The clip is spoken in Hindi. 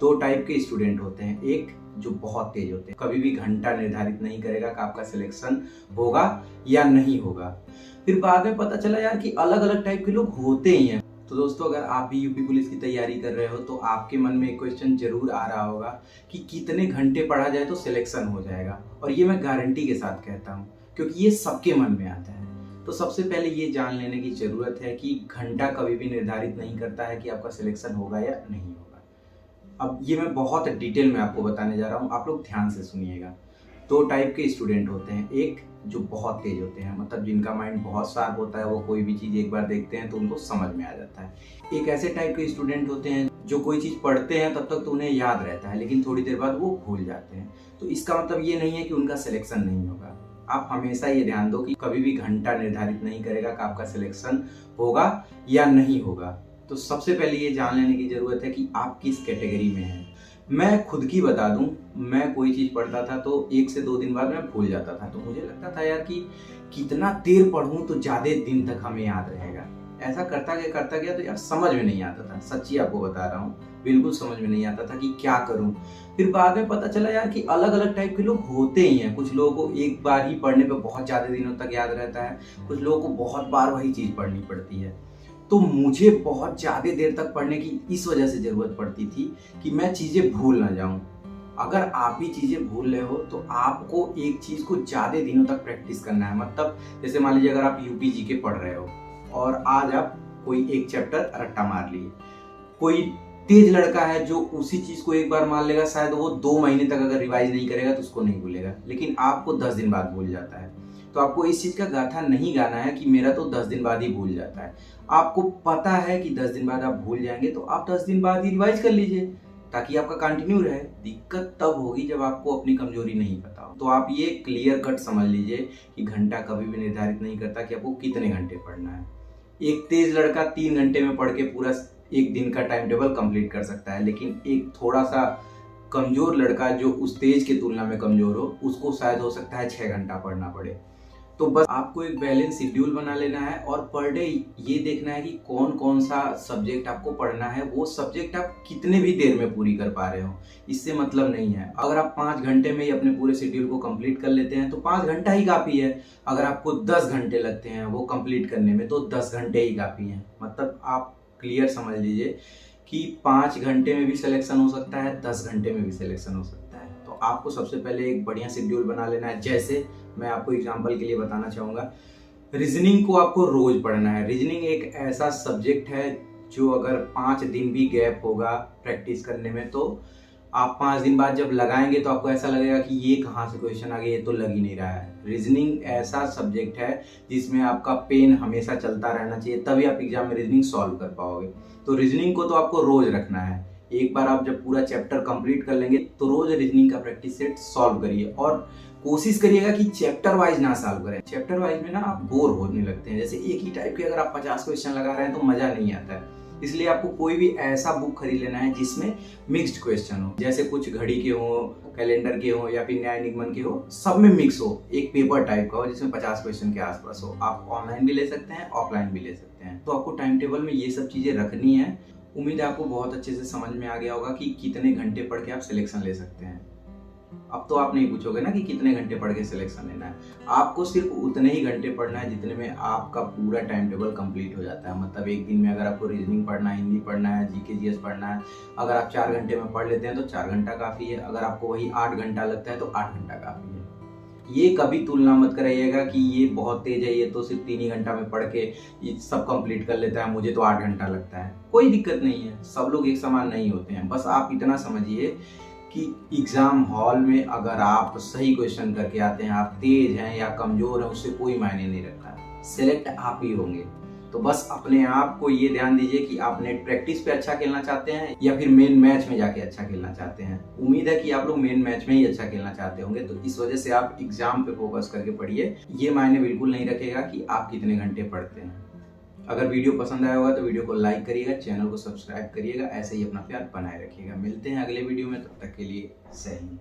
दो टाइप के स्टूडेंट होते हैं। एक जो बहुत तेज होते हैं, कभी भी घंटा निर्धारित नहीं करेगा कि आपका सिलेक्शन होगा या नहीं होगा। फिर बाद में पता चला यार कि अलग अलग टाइप के लोग होते ही हैं। तो दोस्तों, अगर आप भी यूपी पुलिस की तैयारी कर रहे हो तो आपके मन में एक क्वेश्चन जरूर आ रहा होगा कि कितने घंटे पढ़ा जाए तो सिलेक्शन हो जाएगा। और ये मैं गारंटी के साथ कहता हूँ, क्योंकि ये सबके मन में आता है। तो सबसे पहले ये जान लेने की जरूरत है कि घंटा कभी भी निर्धारित नहीं करता है कि आपका सिलेक्शन होगा या नहीं होगा। अब ये मैं बहुत डिटेल में आपको बताने जा रहा हूँ, आप लोग ध्यान से सुनिएगा। दो टाइप के स्टूडेंट होते हैं। एक जो बहुत तेज होते हैं, मतलब जिनका माइंड बहुत शार्प होता है, वो कोई भी चीज़ एक बार देखते हैं तो उनको समझ में आ जाता है। एक ऐसे टाइप के स्टूडेंट होते हैं जो कोई चीज़ पढ़ते हैं तब तक तो उन्हें याद रहता है, लेकिन थोड़ी देर बाद वो भूल जाते हैं। तो इसका मतलब ये नहीं है कि उनका सिलेक्शन नहीं होगा। आप हमेशा ये ध्यान दो कि कभी भी घंटा निर्धारित नहीं करेगा कि आपका सिलेक्शन होगा या नहीं होगा। तो सबसे पहले ये जान लेने की जरूरत है कि आप किस कैटेगरी में हैं। मैं खुद की बता दूं, मैं कोई चीज़ पढ़ता था तो 1 से 2 दिन बाद मैं भूल जाता था। तो मुझे लगता था यार कि कितना देर पढ़ूं तो ज़्यादा दिन तक हमें याद रहेगा। ऐसा करता गया तो यार समझ में नहीं आता था। सच्ची आपको बता रहा हूँ, बिल्कुल समझ में नहीं आता था कि क्या करूं। फिर बाद में पता चला यार कि अलग अलग टाइप के लोग होते ही हैं। कुछ लोगों को एक बार ही पढ़ने पे बहुत ज़्यादा दिनों तक याद रहता है, कुछ लोगों को बहुत बार वही चीज़ पढ़नी पड़ती है। तो मुझे बहुत ज़्यादा देर तक पढ़ने की इस वजह से ज़रूरत पड़ती थी कि मैं चीज़ें भूल ना जाऊं। अगर आप भी चीज़ें भूल रहे हो तो आपको एक चीज़ को ज़्यादा दिनों तक प्रैक्टिस करना है। मतलब जैसे मान लीजिए अगर आप यूपी जीके पढ़ रहे हो और आज आप कोई एक चैप्टर रट्टा मार लिए। कोई तेज लड़का है जो उसी चीज को एक बार मान लेगा, शायद वो 2 महीने तक अगर रिवाइज नहीं करेगा तो उसको नहीं भूलेगा, लेकिन आपको 10 दिन बाद भूल जाता है। तो आपको इस चीज का गाथा नहीं गाना है कि मेरा तो 10 दिन बाद ही भूल जाता है। आपको पता है कि 10 दिन बाद आप भूल जाएंगे, तो आप 10 दिन बाद ही रिवाइज कर लीजिए ताकि आपका कंटिन्यू रहे। दिक्कत तब होगी जब आपको अपनी कमजोरी नहीं पता हो। तो आप ये क्लियर कट समझ लीजिए कि घंटा कभी भी निर्धारित नहीं करता कि आपको कितने घंटे पढ़ना है। एक तेज लड़का 3 घंटे में पढ़ के पूरा एक दिन का टाइम टेबल कंप्लीट कर सकता है, लेकिन एक थोड़ा सा कमजोर लड़का जो उस तेज की तुलना में कमजोर हो, उसको शायद हो सकता है 6 घंटा पढ़ना पड़े। तो बस आपको एक बैलेंस शेड्यूल बना लेना है और पर डे ये देखना है कि कौन कौन सा सब्जेक्ट आपको पढ़ना है, वो सब्जेक्ट आप कितने भी देर में पूरी कर पा रहे हो, इससे मतलब नहीं है। अगर आप 5 घंटे में ही अपने पूरे शेड्यूल को कंप्लीट कर लेते हैं तो 5 घंटा ही काफ़ी है। अगर आपको 10 घंटे लगते हैं वो कंप्लीट करने में तो 10 घंटे ही काफ़ी हैं। मतलब आप क्लियर समझ लीजिए कि 5 घंटे में भी सिलेक्शन हो सकता है, 10 घंटे में भी सिलेक्शन हो सकता है। तो आपको सबसे पहले एक बढ़िया शेड्यूल बना लेना है। जैसे मैं आपको एग्जांपल के लिए बताना चाहूँगा, रीजनिंग को आपको रोज पढ़ना है। रीजनिंग एक ऐसा सब्जेक्ट है जो अगर 5 दिन भी गैप होगा प्रैक्टिस करने में तो आप 5 दिन बाद जब लगाएंगे तो आपको ऐसा लगेगा कि ये कहाँ से क्वेश्चन आ गया, ये तो लग ही नहीं रहा है। रीजनिंग ऐसा सब्जेक्ट है जिसमें आपका पेन हमेशा चलता रहना चाहिए, तभी आप एग्जाम में रीजनिंग सॉल्व कर पाओगे। तो रीजनिंग को तो आपको रोज रखना है। एक बार आप जब पूरा चैप्टर कंप्लीट कर लेंगे तो रोज रीजनिंग का प्रैक्टिस सेट सॉल्व करिए और कोशिश करिएगा कि चैप्टर वाइज ना सॉल्व करें। चैप्टर वाइज में ना आप बोर होने लगते हैं। जैसे एक ही टाइप के अगर आप 50 क्वेश्चन लगा रहे हैं तो मजा नहीं आता है। इसलिए आपको कोई भी ऐसा बुक खरीद लेना है जिसमें मिक्स्ड क्वेश्चन हो, जैसे कुछ घड़ी के हो, कैलेंडर के हो या फिर न्याय निगमन के हो, सब में मिक्स हो। एक पेपर टाइप का हो जिसमें 50 क्वेश्चन के आसपास हो। आप ऑनलाइन भी ले सकते हैं, ऑफलाइन भी ले सकते हैं। तो आपको टाइम टेबल में ये सब चीजें रखनी है। उम्मीद है आपको बहुत अच्छे से समझ में आ गया होगा कि कितने घंटे पढ़ के आप सिलेक्शन ले सकते हैं। अब तो आप नहीं पूछोगे ना कि कितने घंटे पढ़ के सिलेक्शन लेना है। आपको सिर्फ उतने ही घंटे पढ़ना है जितने में आपका पूरा टाइम टेबल कंप्लीट हो जाता है। मतलब एक दिन में अगर आपको रीजनिंग पढ़ना है, हिंदी पढ़ना है, जीके जीएस पढ़ना है, अगर आप 4 घंटे में पढ़ लेते हैं तो 4 घंटा काफ़ी है। अगर आपको वही 8 घंटा लगता है तो 8 घंटा काफ़ी है। ये कभी तुलना मत कराइएगा कि ये बहुत तेज है, ये तो सिर्फ 3 ही घंटा में पढ़ के ये सब कंप्लीट कर लेता है, मुझे तो 8 घंटा लगता है। कोई दिक्कत नहीं है, सब लोग एक समान नहीं होते हैं। बस आप इतना समझिए कि एग्जाम हॉल में अगर आप सही क्वेश्चन करके आते हैं, आप तेज हैं या कमजोर हैं, उससे कोई मायने नहीं रखता। सिलेक्ट आप ही होंगे। तो बस अपने आप को ये ध्यान दीजिए कि आप नेट प्रैक्टिस पे अच्छा खेलना चाहते हैं या फिर मेन मैच में जाके अच्छा खेलना चाहते हैं। उम्मीद है कि आप लोग मेन मैच में ही अच्छा खेलना चाहते होंगे, तो इस वजह से आप एग्जाम पे फोकस करके पढ़िए। ये मायने बिल्कुल नहीं रखेगा कि आप कितने घंटे पढ़ते हैं। अगर वीडियो पसंद आया होगा तो वीडियो को लाइक करिएगा, चैनल को सब्सक्राइब करिएगा, ऐसे ही अपना प्यार बनाए रखिएगा। मिलते हैं अगले वीडियो में, तब तक के लिए जय हिंद।